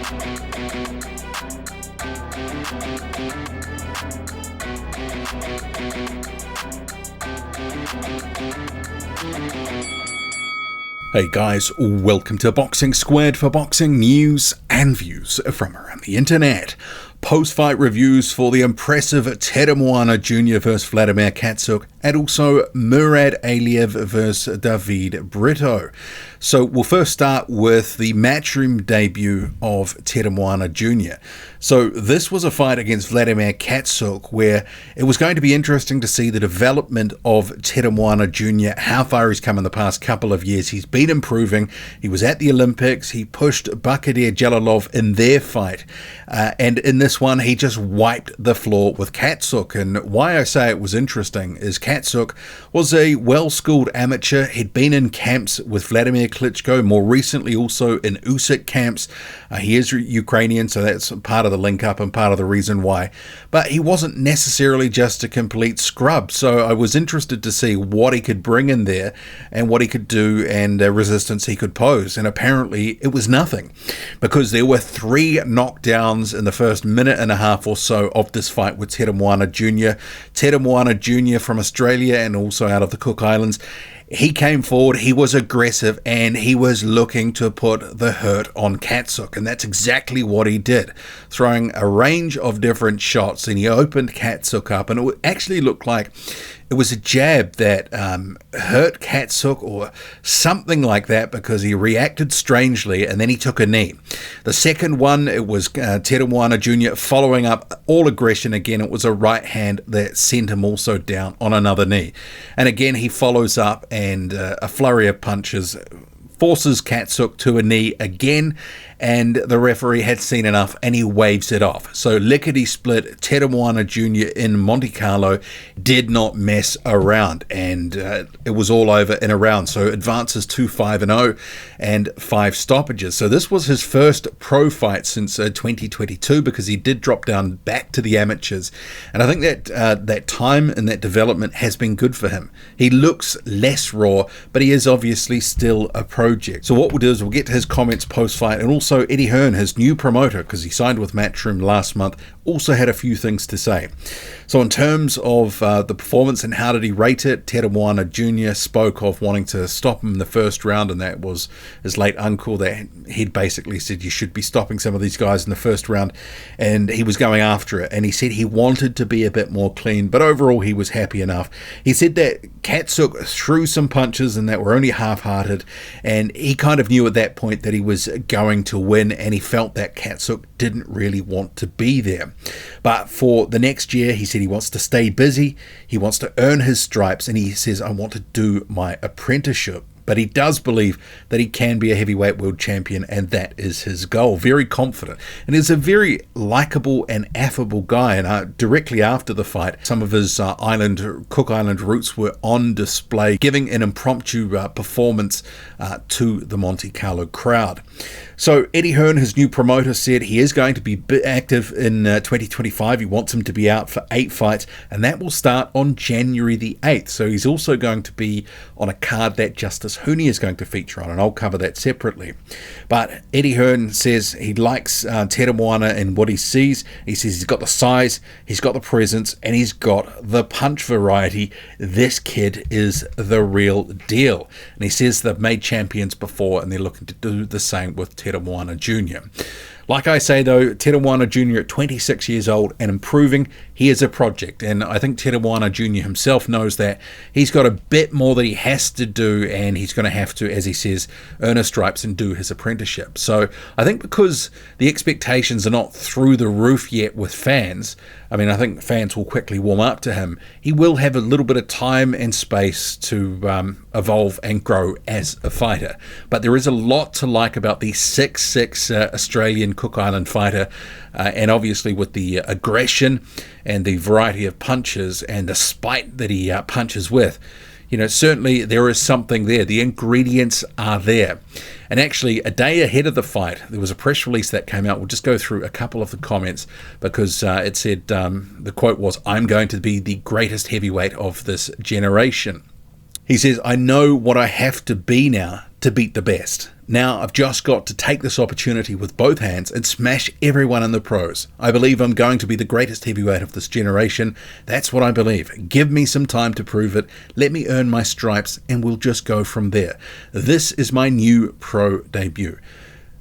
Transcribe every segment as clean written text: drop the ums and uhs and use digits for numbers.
Hey guys, welcome to Boxing Squared for boxing news and views from around the internet. Post-fight reviews for the impressive Teremoana Jr vs Volodymyr Katsuk, and also Mourad Aliev vs Davide Brito. So we'll first start with the Matchroom debut of Teremoana Jr. So this was a fight against Volodymyr Katsuk where it was going to be interesting to see the development of Teremoana Jr, how far he's come in the past couple of years. He's been improving. He was at the Olympics. He pushed Bakadir Jalilov in their fight. And in this one, he just wiped the floor with Katsuk. And why I say it was interesting is Katsuk was a well-schooled amateur. He'd been in camps with Vladimir Klitschko, more recently also in Usyk camps. He is Ukrainian, so that's part of the link-up and part of the reason why. But he wasn't necessarily just a complete scrub, so I was interested to see what he could bring in there and what he could do and resistance he could pose. And apparently it was nothing, because there were 3 knockdowns in the first minute and a half or so of this fight with Teremoana Jr. Teremoana Jr from Australia and also out of the Cook Islands. He came forward, he was aggressive, and he was looking to put the hurt on Katsuk, and that's exactly what he did, throwing a range of different shots, and he opened Katsuk up, and it actually looked like it was a jab that hurt Katsuk or something like that, because he reacted strangely and then he took a knee. The second one, it was Teremoana Jr following up all aggression again. It was a right hand that sent him also down on another knee. And again, he follows up and a flurry of punches forces Katsuk to a knee again, and the referee had seen enough and he waves it off. So lickety-split, Teremoana Jr in Monte Carlo did not mess around, and it was all over in a round. So advances to 5-0 and 5 stoppages. So this was his first pro fight since 2022, because he did drop down back to the amateurs, and I think that that time and that development has been good for him. He looks less raw, but he is obviously still a project. So what we'll do is we'll get to his comments post-fight, and also Eddie Hearn, his new promoter, because he signed with Matchroom last month, also had a few things to say. So in terms of the performance and how did he rate it, Teremoana Jr spoke of wanting to stop him in the first round, and that was his late uncle, that he'd basically said you should be stopping some of these guys in the first round, and he was going after it, and he said he wanted to be a bit more clean, but overall he was happy enough. He said that Katsuk threw some punches and that were only half-hearted, and he kind of knew at that point that he was going to win, and he felt that Katsuk didn't really want to be there. But for the next year, he said he wants to stay busy, he wants to earn his stripes, and he says, I want to do my apprenticeship. But he does believe that he can be a heavyweight world champion, and that is his goal. Very confident. And he's a very likable and affable guy. And directly after the fight, some of his Cook Island roots were on display, giving an impromptu performance to the Monte Carlo crowd. So Eddie Hearn, his new promoter, said he is going to be active in 2025. He wants him to be out for 8 fights, and that will start on January the 8th. So he's also going to be on a card that Justice Hooney is going to feature on, and I'll cover that separately. But Eddie Hearn says he likes Teremoana and what he sees. He says he's got the size, he's got the presence, and he's got the punch variety. This kid is the real deal. And he says they've made champions before, and they're looking to do the same with Teremoana Jr. Like I say though, Teremoana Jr at 26 years old and improving, he is a project, and I think Teremoana Jr himself knows that. He's got a bit more that he has to do, and he's going to have to, as he says, earn his stripes and do his apprenticeship. So I think because the expectations are not through the roof yet with fans, I mean, I think fans will quickly warm up to him. He will have a little bit of time and space to evolve and grow as a fighter. But there is a lot to like about the 6'6" Australian Cook Island fighter, and obviously with the aggression and the variety of punches and the spite that he punches with. You know, certainly there is something there. The ingredients are there. And actually, a day ahead of the fight, there was a press release that came out. We'll just go through a couple of the comments, because it said, the quote was, "I'm going to be the greatest heavyweight of this generation." He says, "I know what I have to be now to beat the best. Now I've just got to take this opportunity with both hands and smash everyone in the pros. I believe I'm going to be the greatest heavyweight of this generation. That's what I believe. Give me some time to prove it. Let me earn my stripes and we'll just go from there. This is my new pro debut.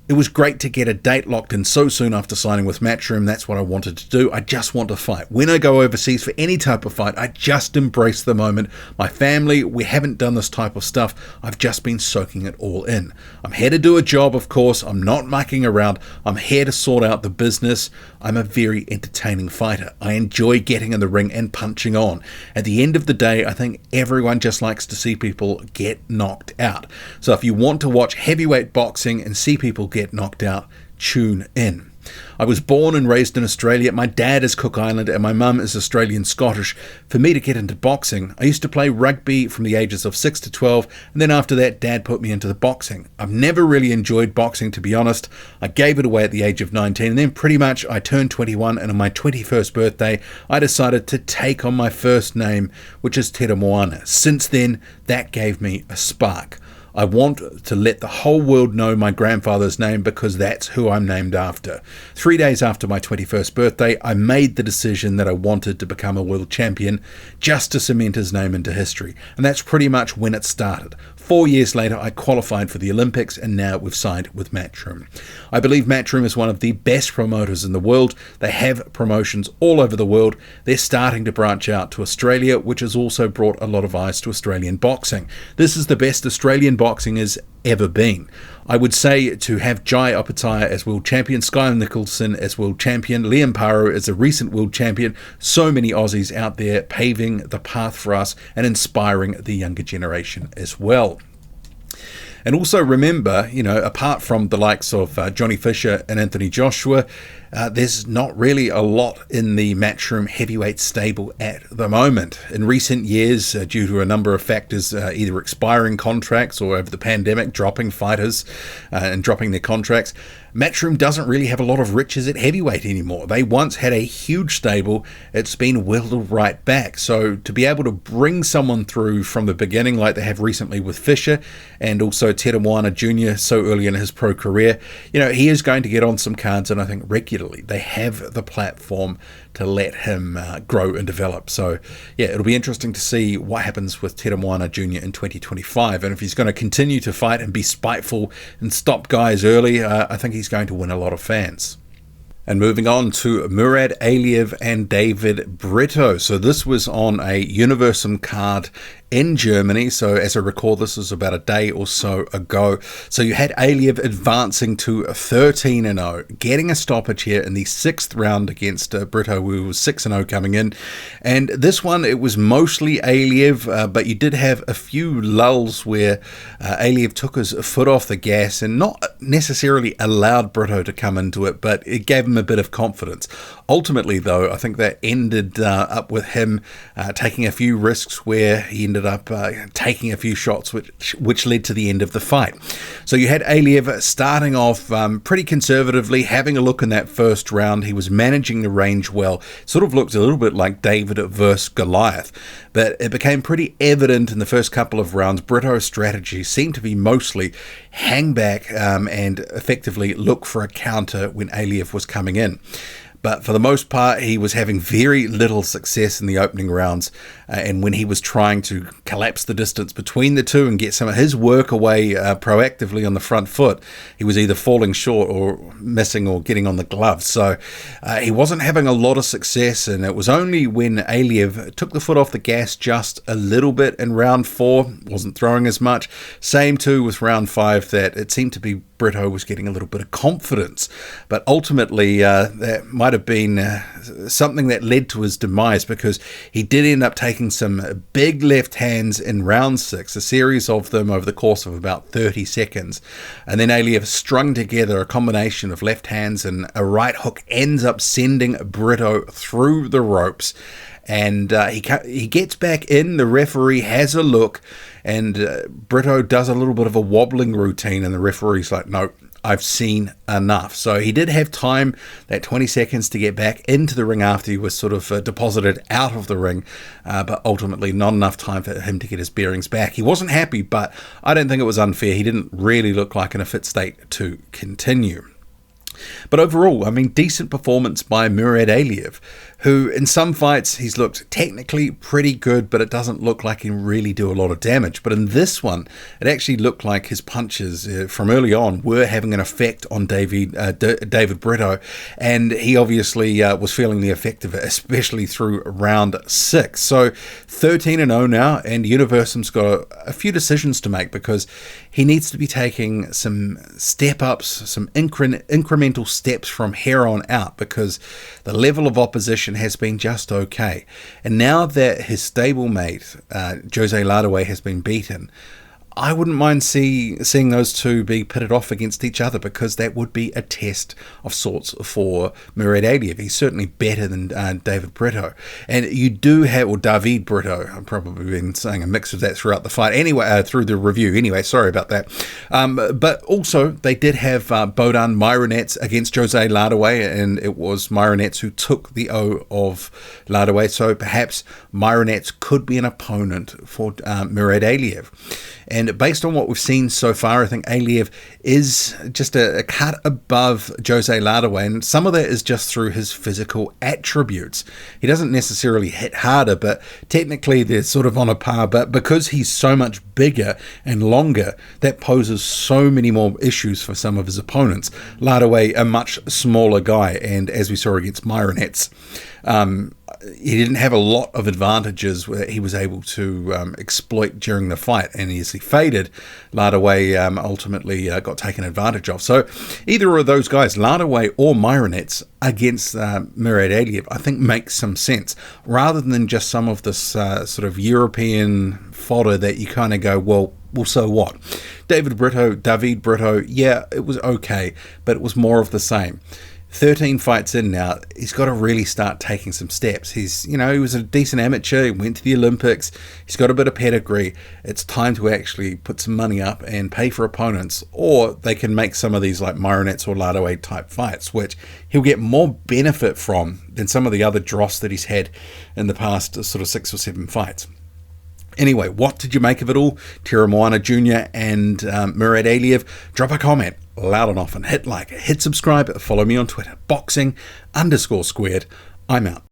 It was great to get a date locked in so soon after signing with Matchroom. That's what I wanted to do. I just want to fight. When I go overseas for any type of fight, I just embrace the moment. My family, we haven't done this type of stuff. I've just been soaking it all in. I'm here to do a job, of course. I'm not mucking around. I'm here to sort out the business. I'm a very entertaining fighter. I enjoy getting in the ring and punching on. At the end of the day, I think everyone just likes to see people get knocked out. So if you want to watch heavyweight boxing and see people get knocked out, tune in. I was born and raised in Australia. My dad is Cook Island and my mum is Australian Scottish. For me to get into boxing, I used to play rugby from the ages of 6 to 12, and then after that Dad put me into the boxing. I've never really enjoyed boxing, to be honest. I gave it away at the age of 19, and then pretty much I turned 21, and on my 21st birthday I decided to take on my first name, which is Teremoana. Since then, that gave me a spark. I want to let the whole world know my grandfather's name because that's who I'm named after. 3 days after my 21st birthday, I made the decision that I wanted to become a world champion just to cement his name into history. And that's pretty much when it started. 4 years later, I qualified for the Olympics, and now we've signed with Matchroom. I believe Matchroom is one of the best promoters in the world. They have promotions all over the world. They're starting to branch out to Australia, which has also brought a lot of eyes to Australian boxing. This is the best Australian boxing has ever been. I would say to have Jai Opetaia as world champion, Sky Nicholson as world champion, Liam Paro as a recent world champion, so many Aussies out there paving the path for us and inspiring the younger generation as well. And also remember, apart from the likes of Johnny Fisher and Anthony Joshua, there's not really a lot in the Matchroom heavyweight stable at the moment. In recent years, due to a number of factors, either expiring contracts or over the pandemic, dropping fighters and dropping their contracts, Matchroom doesn't really have a lot of riches at heavyweight anymore. They once had a huge stable. It's been whittled right back. So to be able to bring someone through from the beginning like they have recently with Fisher and also Teremoana Jr. so early in his pro career, he is going to get on some cards, and I think regularly. They have the platform to let him grow and develop. So yeah, it'll be interesting to see what happens with Teremoana Jr. in 2025. And if he's going to continue to fight and be spiteful and stop guys early, I think he's going to win a lot of fans. And moving on to Mourad Aliev and Davide Brito. So this was on a Universum card in Germany. So as I recall, this was about a day or so ago. So you had Aliev advancing to 13-0, getting a stoppage here in the 6th round against Brito, who was 6-0 coming in. And this one, it was mostly Aliev, but you did have a few lulls where Aliev took his foot off the gas and not necessarily allowed Brito to come into it, but it gave him a bit of confidence. Ultimately, though, I think that ended up with him taking a few risks where he ended up taking a few shots, which led to the end of the fight. So you had Aliev starting off pretty conservatively, having a look in that first round. He was managing the range well. Sort of looked a little bit like David versus Goliath, but it became pretty evident in the first couple of rounds. Brito's strategy seemed to be mostly hang back and effectively look for a counter when Aliev was coming in. But for the most part, he was having very little success in the opening rounds. And when he was trying to collapse the distance between the two and get some of his work away proactively on the front foot, he was either falling short or missing or getting on the gloves. So he wasn't having a lot of success. And it was only when Aliev took the foot off the gas just a little bit in round 4, wasn't throwing as much. Same too with round 5, that it seemed to be Brito was getting a little bit of confidence. But ultimately, that might have been something that led to his demise, because he did end up taking some big left hands in round 6, a series of them over the course of about 30 seconds. And then Aliev strung together a combination of left hands, and a right hook ends up sending Brito through the ropes. And he gets back in, the referee has a look, and Brito does a little bit of a wobbling routine, and the referee's like, no, I've seen enough. So he did have time, that 20 seconds, to get back into the ring after he was sort of deposited out of the ring, but ultimately not enough time for him to get his bearings back. He wasn't happy, but I don't think it was unfair. He didn't really look like in a fit state to continue. But overall, I mean, decent performance by Mourad Aliev, who in some fights he's looked technically pretty good, but it doesn't look like he can really do a lot of damage. But in this one, it actually looked like his punches from early on were having an effect on Davide Brito, and he obviously was feeling the effect of it, especially through round 6. So 13-0 now, and Universum's got a few decisions to make, because he needs to be taking some step-ups, some incremental steps from here on out, because the level of opposition has been just okay. And now that his stablemate, Jose Lardaway, has been beaten, I wouldn't mind seeing those two be pitted off against each other, because that would be a test of sorts for Mourad Aliev. He's certainly better than Davide Brito. And you do have, or Davide Brito, I've probably been saying a mix of that throughout the fight, anyway, through the review. Anyway, sorry about that. But also, they did have Bohdan Myronets against Jose Lardaway, and it was Myronets who took the O of Lardaway. So perhaps Myronets could be an opponent for Mourad Aliev. And based on what we've seen so far, I think Aliev is just a cut above Jose Lardaway, and some of that is just through his physical attributes. He doesn't necessarily hit harder, but technically they're sort of on a par, but because he's so much bigger and longer, that poses so many more issues for some of his opponents. Lardaway, a much smaller guy, and as we saw against Myronets, he didn't have a lot of advantages where he was able to exploit during the fight, and as he faded, Lardaway ultimately got taken advantage of. So either of those guys, Lardaway or Myronets, against Mourad Aliev, I think makes some sense, rather than just some of this sort of European fodder that you kind of go, well, so what? Davide Brito, yeah, it was okay, but it was more of the same. 13 fights in now, he's got to really start taking some steps. He was a decent amateur, he went to the Olympics, he's got a bit of pedigree. It's time to actually put some money up and pay for opponents, or they can make some of these like Myronets or Lardaway type fights, which he'll get more benefit from than some of the other dross that he's had in the past sort of 6 or 7 fights. Anyway, what did you make of it all? Teremoana Jr. and Mourad Aliev? Drop a comment loud and often. Hit like, hit subscribe, follow me on Twitter, boxing_squared. I'm out.